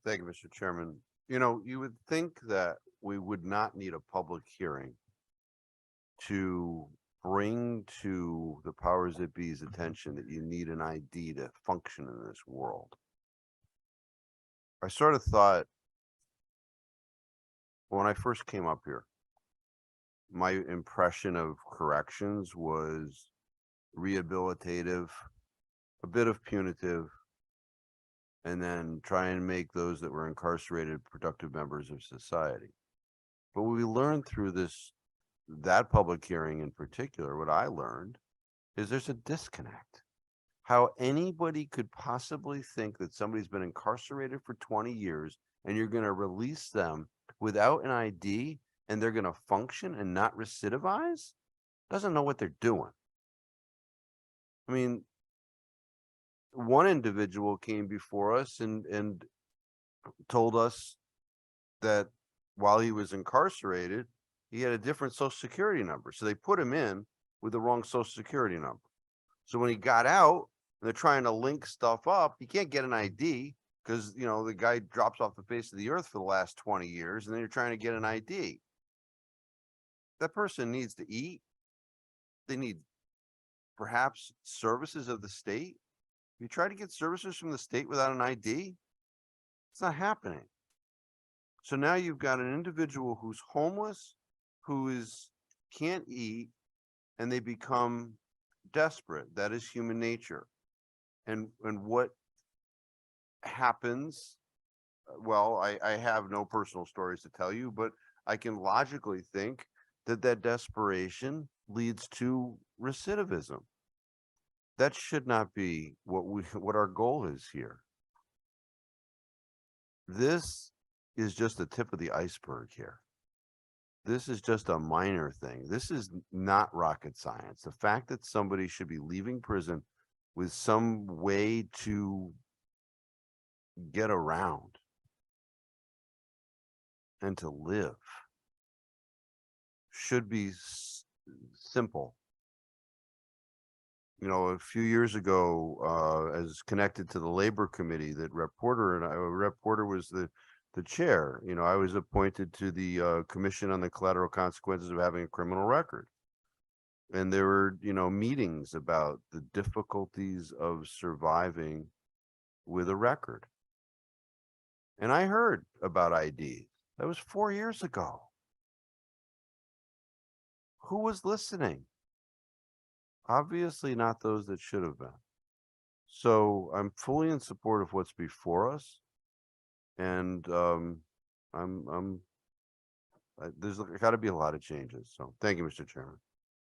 Thank you, Mr. Chairman. You know, you would think that we would not need a public hearing to bring to the powers that be's attention that you need an ID to function in this world. I sort of thought when I first came up here, my impression of corrections was rehabilitative, a bit of punitive, and then try and make those that were incarcerated productive members of society. But what we learned through that public hearing in particular, what I learned is there's a disconnect. How anybody could possibly think that somebody's been incarcerated for 20 years and you're going to release them without an ID and they're going to function and not recidivize doesn't know what they're doing. I mean, one individual came before us and told us that while he was incarcerated, he had a different social security number. So they put him in with the wrong social security number. So when he got out, and they're trying to link stuff up, he can't get an ID because, you know, the guy drops off the face of the earth for the last 20 years, and then you're trying to get an ID. That person needs to eat. They need perhaps services of the state. You try to get services from the state without an ID, it's not happening. So now you've got an individual who's homeless, can't eat, and they become desperate. That is human nature. And what happens, well, I have no personal stories to tell you, but I can logically think that desperation leads to recidivism. That should not be what our goal is here. This is just the tip of the iceberg here. This is just a minor thing. This is not rocket science. The fact that somebody should be leaving prison with some way to get around and to live should be simple. You know, a few years ago, as connected to the Labor Committee, that Rep. Porter was the chair. You know, I was appointed to the Commission on the Collateral Consequences of Having a Criminal Record. And there were, you know, meetings about the difficulties of surviving with a record. And I heard about IDs. That was 4 years ago. Who was listening? Obviously not those that should have been. So I'm fully in support of what's before us. And there's got to be a lot of changes. So thank you, Mr. Chairman.